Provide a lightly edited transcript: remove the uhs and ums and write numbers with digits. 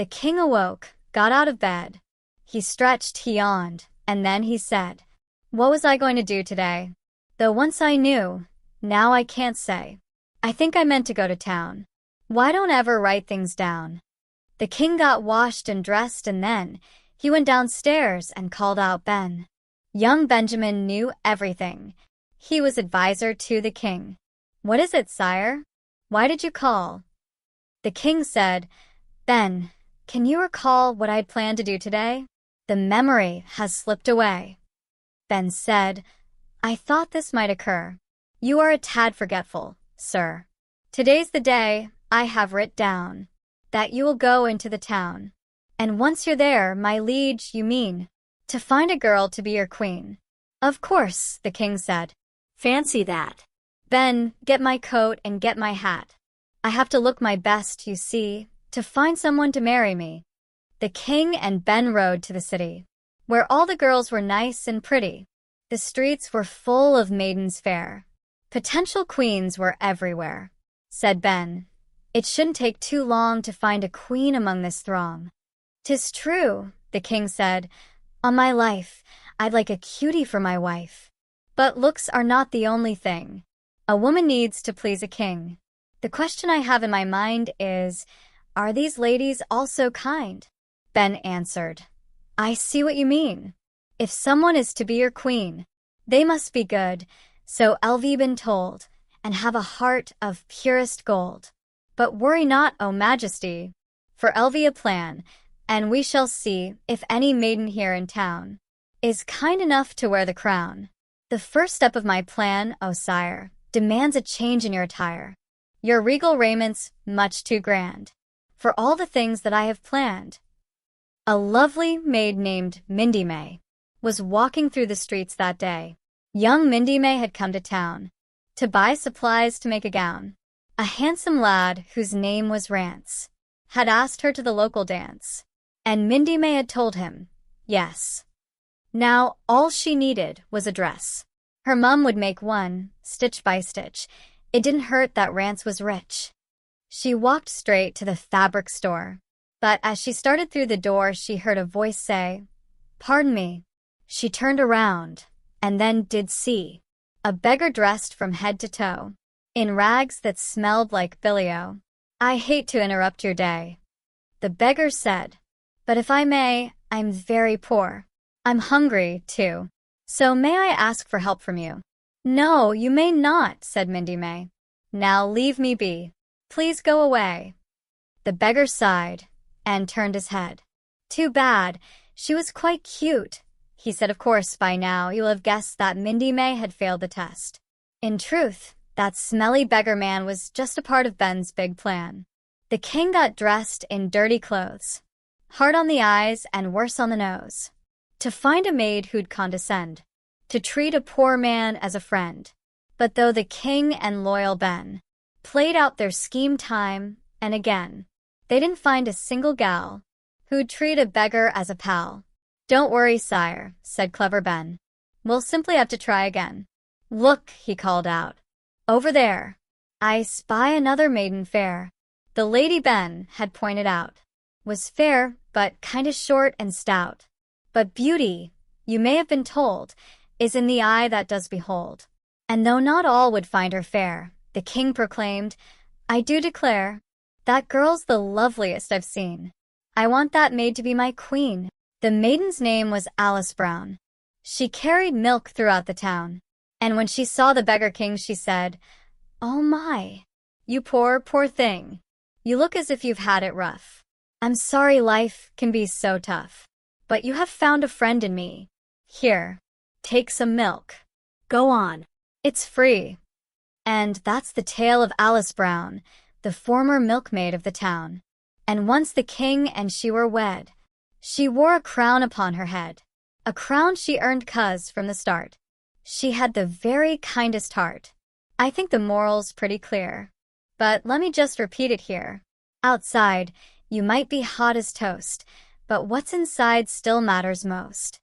The king awoke, got out of bed. He stretched, he yawned, and then he said, "What was I going to do today? Though once I knew, now I can't say. I think I meant to go to town. Why don't ever write things down?" The king got washed and dressed, and then he went downstairs and called out Ben. Young Benjamin knew everything. He was advisor to the king. "What is it, sire? Why did you call?" The king said, "Ben, can you recall what I'd planned to do today? The memory has slipped away." Ben said, "I thought this might occur. You are a tad forgetful, sir. Today's the day I have writ down, that you will go into the town. And once you're there, my liege, you mean, to find a girl to be your queen." "Of course," the king said. "Fancy that." "Ben, get my coat and get my hat. I have to look my best, you see, to find someone to marry me." The king and Ben rode to the city, where all the girls were nice and pretty. The streets were full of maidens fair. Potential queens were everywhere. Said Ben, "It shouldn't take too long to find a queen among this throng." "'Tis true," the king said. "On my life, I'd like a cutie for my wife. But looks are not the only thing. A woman needs to please a king. The question I have in my mind is, are these ladies also kind?" Ben answered, "I see what you mean. If someone is to be your queen, they must be good, so LV been told, and have a heart of purest gold. But worry not, O Majesty, for LV a plan, and we shall see if any maiden here in town is kind enough to wear the crown. The first step of my plan, O sire, demands a change in your attire. Your regal raiment much too grand for all the things that I have planned." A lovely maid named Mindy May was walking through the streets that day. Young Mindy May had come to town to buy supplies to make a gown. A handsome lad whose name was Rance had asked her to the local dance, and Mindy May had told him, yes. Now all she needed was a dress. Her mum would make one, stitch by stitch. It didn't hurt that Rance was rich. She walked straight to the fabric store, but as she started through the door, she heard a voice say, "Pardon me." She turned around, and then did see a beggar dressed from head to toe, in rags that smelled like billy-o. "I hate to interrupt your day," the beggar said, "but if I may, I'm very poor. I'm hungry, too. So may I ask for help from you?" "No, you may not," said Mindy May. "Now leave me be. Please go away." The beggar sighed and turned his head. "Too bad. She was quite cute," he said. Of course, by now you'll have guessed that Mindy May had failed the test. In truth, that smelly beggar man was just a part of Ben's big plan. The king got dressed in dirty clothes, hard on the eyes and worse on the nose, to find a maid who'd condescend, to treat a poor man as a friend. But though the king and loyal Ben played out their scheme time and again, they didn't find a single gal who'd treat a beggar as a pal. "Don't worry, sire," said clever Ben. "We'll simply have to try again." "Look," he called out. "Over there, I spy another maiden fair." The lady Ben had pointed out was fair, but kinda short and stout. But beauty, you may have been told, is in the eye that does behold. And though not all would find her fair, the king proclaimed, "I do declare, that girl's the loveliest I've seen. I want that maid to be my queen." The maiden's name was Alice Brown. She carried milk throughout the town, and when she saw the beggar king, she said, "Oh my, you poor, poor thing. You look as if you've had it rough. I'm sorry life can be so tough, but you have found a friend in me. Here, take some milk. Go on. It's free." And that's the tale of Alice Brown, the former milkmaid of the town. And once the king and she were wed, she wore a crown upon her head, a crown she earned 'cause from the start she had the very kindest heart. I think the moral's pretty clear, but let me just repeat it here. Outside, you might be hot as toast, but what's inside still matters most.